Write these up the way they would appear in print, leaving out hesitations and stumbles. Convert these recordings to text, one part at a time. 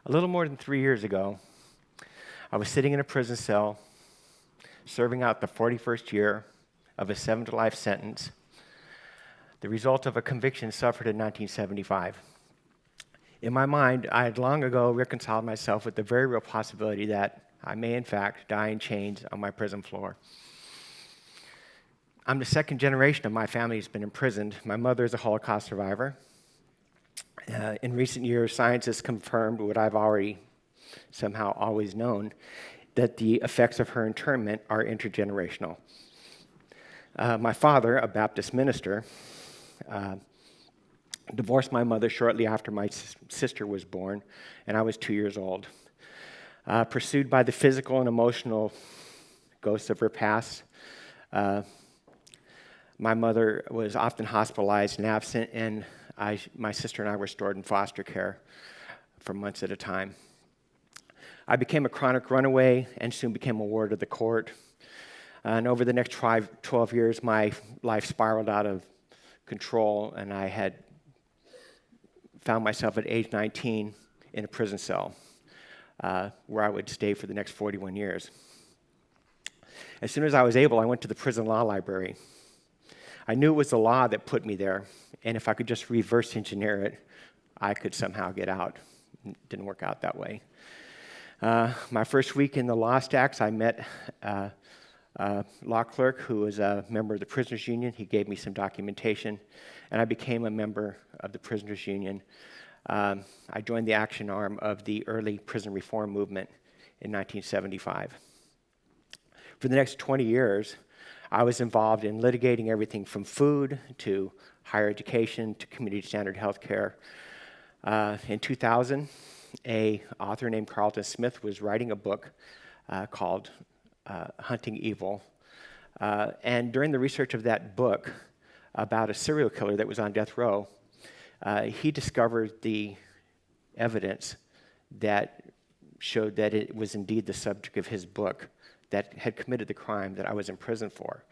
A little more than 3 years ago, I was sitting in a prison cell, serving out the 41st year of a 7-to-life sentence, the result of a conviction suffered in 1975. In my mind, I had long ago reconciled myself with the very real possibility that I may, in fact, die in chains on my prison floor. I'm the second generation of my family who's been imprisoned. My mother is a Holocaust survivor. In recent years, science has confirmed what I've already somehow always known, that the effects of her internment are intergenerational. My father, a Baptist minister, divorced my mother shortly after my sister was born, and I was 2 years old. Pursued by the physical and emotional ghosts of her past, my mother was often hospitalized and absent, and my sister and I were stored in foster care for months at a time. I became a chronic runaway and soon became a ward of the court. And over the next 12 years, my life spiraled out of control, and I had found myself at age 19 in a prison cell where I would stay for the next 41 years. As soon as I was able, I went to the prison law library. I knew it was the law that put me there, and if I could just reverse engineer it, I could somehow get out. It didn't work out that way. My first week in the law stacks, I met a law clerk who was a member of the Prisoners Union. He gave me some documentation, and I became a member of the Prisoners Union. I joined the action arm of the early prison reform movement in 1975. For the next 20 years, I was involved in litigating everything from food to higher education to community standard health care. In 2000, an author named Carlton Smith was writing a book called Hunting Evil. And during the research of that book about a serial killer that was on death row, he discovered the evidence that showed that it was indeed the subject of his book that had committed the crime that I was in prison for.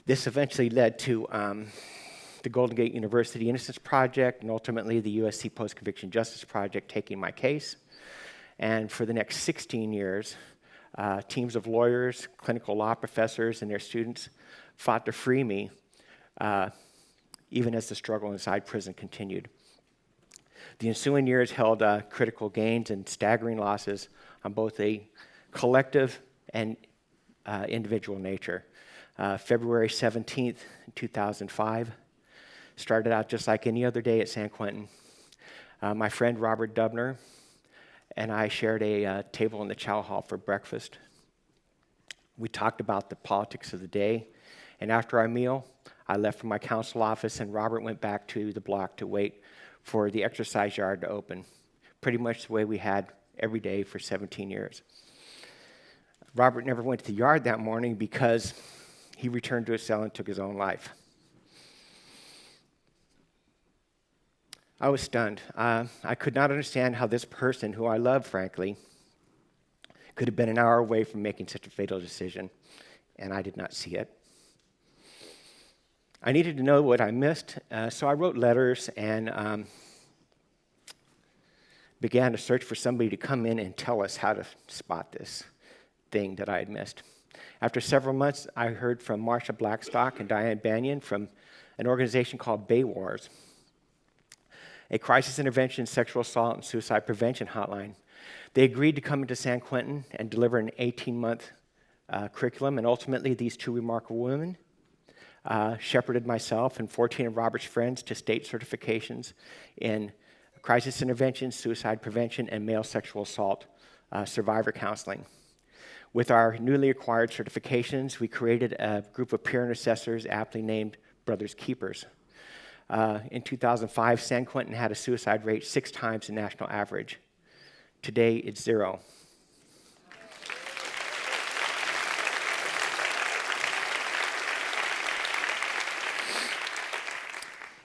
This eventually led to the Golden Gate University Innocence Project and ultimately the USC Post-Conviction Justice Project taking my case. And for the next 16 years, teams of lawyers, clinical law professors, and their students fought to free me, even as the struggle inside prison continued. The ensuing years held critical gains and staggering losses on both a collective and individual nature. February 17th, 2005, started out just like any other day at San Quentin. My friend Robert Dubner and I shared a table in the chow hall for breakfast. We talked about the politics of the day, and after our meal, I left for my council office, and Robert went back to the block to wait for the exercise yard to open, pretty much the way we had every day for 17 years. Robert never went to the yard that morning because he returned to his cell and took his own life. I was stunned. I could not understand how this person, who I loved, frankly, could have been an hour away from making such a fatal decision, and I did not see it. I needed to know what I missed, so I wrote letters and began to search for somebody to come in and tell us how to spot this thing that I had missed. After several months, I heard from Marsha Blackstock and Diane Banyan from an organization called Bay Wars, a crisis intervention, sexual assault, and suicide prevention hotline. They agreed to come into San Quentin and deliver an 18-month curriculum, and ultimately these two remarkable women shepherded myself and 14 of Robert's friends to state certifications in crisis intervention, suicide prevention, and male sexual assault survivor counseling. With our newly acquired certifications, we created a group of peer intercessors aptly named BrothersKeepers. In 2005, San Quentin had a suicide rate 6 times the national average. Today, it's 0.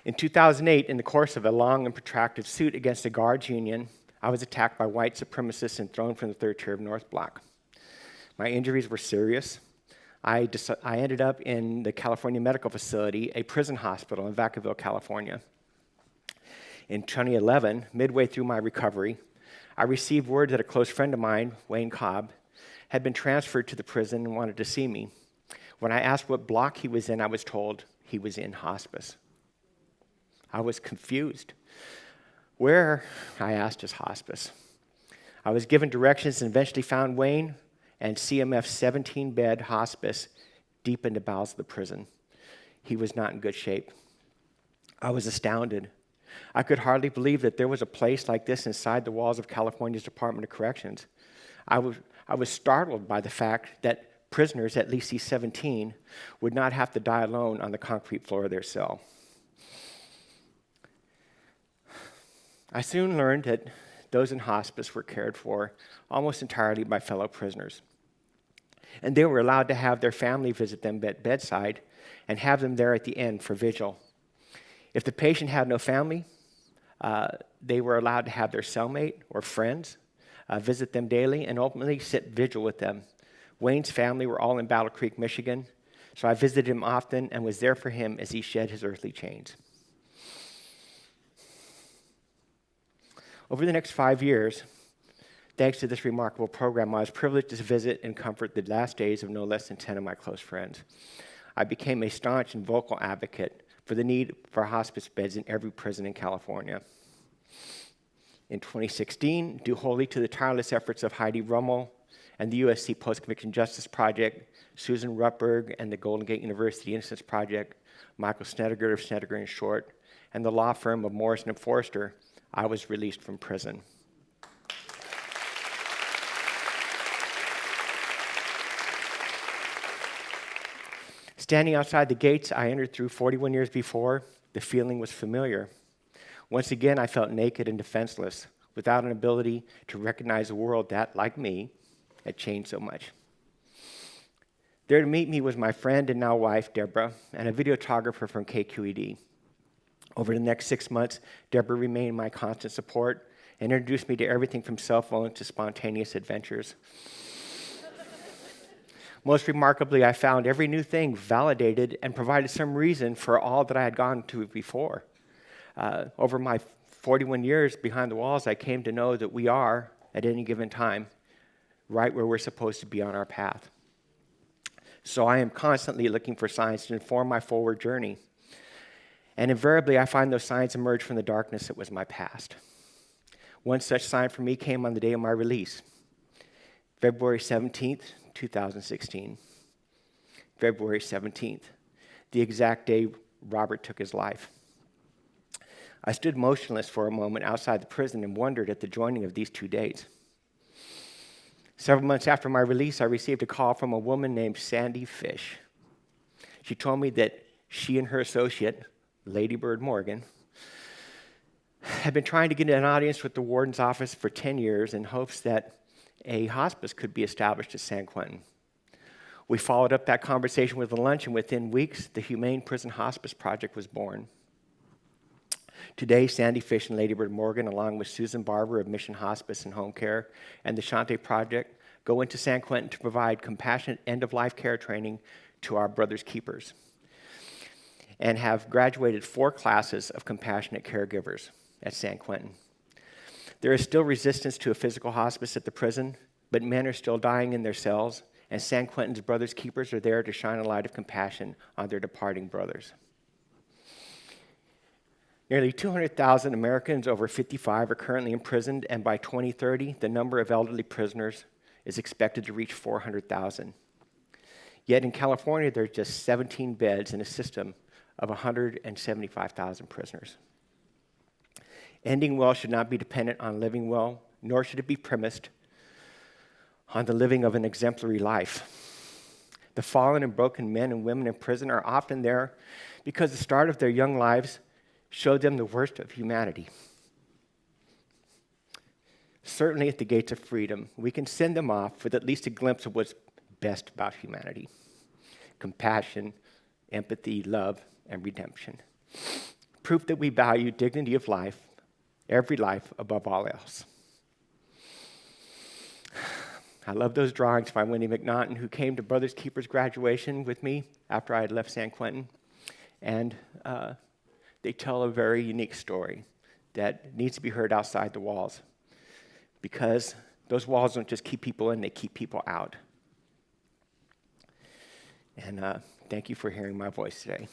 In 2008, in the course of a long and protracted suit against the guards union, I was attacked by white supremacists and thrown from the 3rd tier of North Block. My injuries were serious. I ended up in the California Medical Facility, a prison hospital in Vacaville, California. In 2011, midway through my recovery, I received word that a close friend of mine, Wayne Cobb, had been transferred to the prison and wanted to see me. When I asked what block he was in, I was told he was in hospice. I was confused. Where, I asked, is hospice? I was given directions and eventually found Wayne and CMF's 17-bed hospice deep in the bowels of the prison. He was not in good shape. I was astounded. I could hardly believe that there was a place like this inside the walls of California's Department of Corrections. I was startled by the fact that prisoners, at least these 17, would not have to die alone on the concrete floor of their cell. I soon learned that those in hospice were cared for almost entirely by fellow prisoners. And they were allowed to have their family visit them at bedside and have them there at the end for vigil. If the patient had no family, they were allowed to have their cellmate or friends visit them daily and ultimately sit vigil with them. Wayne's family were all in Battle Creek, Michigan, so I visited him often and was there for him as he shed his earthly chains. Over the next 5 years, thanks to this remarkable program, I was privileged to visit and comfort the last days of no less than 10 of my close friends. I became a staunch and vocal advocate for the need for hospice beds in every prison in California. In 2016, due wholly to the tireless efforts of Heidi Rummel and the USC Post-Conviction Justice Project, Susan Rutberg and the Golden Gate University Innocence Project, Michael Snedeker of Snedeker and Short, and the law firm of Morrison and Forrester, I was released from prison. Standing outside the gates I entered through 41 years before, the feeling was familiar. Once again, I felt naked and defenseless, without an ability to recognize a world that, like me, had changed so much. There to meet me was my friend and now wife, Deborah, and a videographer from KQED. Over the next 6 months, Deborah remained my constant support and introduced me to everything from cell phones to spontaneous adventures. Most remarkably, I found every new thing validated and provided some reason for all that I had gone to before. Over my 41 years behind the walls, I came to know that we are, at any given time, right where we're supposed to be on our path. So I am constantly looking for signs to inform my forward journey. And invariably, I find those signs emerge from the darkness that was my past. One such sign for me came on the day of my release, February 17th, 2016. February 17th, the exact day Robert took his life. I stood motionless for a moment outside the prison and wondered at the joining of these two dates. Several months after my release, I received a call from a woman named Sandy Fish. She told me that she and her associate, Lady Bird Morgan, had been trying to get an audience with the warden's office for 10 years in hopes that a hospice could be established at San Quentin. We followed up that conversation with a lunch, and within weeks, the Humane Prison Hospice Project was born. Today, Sandy Fish and Lady Bird Morgan, along with Susan Barber of Mission Hospice and Home Care and the Shante Project, go into San Quentin to provide compassionate end-of-life care training to our BrothersKeepers, and have graduated 4 classes of compassionate caregivers at San Quentin. There is still resistance to a physical hospice at the prison, but men are still dying in their cells, and San Quentin's BrothersKeepers are there to shine a light of compassion on their departing brothers. Nearly 200,000 Americans over 55 are currently imprisoned, and by 2030, the number of elderly prisoners is expected to reach 400,000. Yet in California, there are just 17 beds in a system of 175,000 prisoners. Ending well should not be dependent on living well, nor should it be premised on the living of an exemplary life. The fallen and broken men and women in prison are often there because the start of their young lives showed them the worst of humanity. Certainly at the gates of freedom, we can send them off with at least a glimpse of what's best about humanity: compassion, empathy, love, and redemption. Proof that we value dignity of life, every life above all else. I love those drawings by Wendy McNaughton, who came to BrothersKeeper's graduation with me after I had left San Quentin. And they tell a very unique story. that needs to be heard outside the walls, because those walls don't just keep people in, they keep people out. And thank you for hearing my voice today.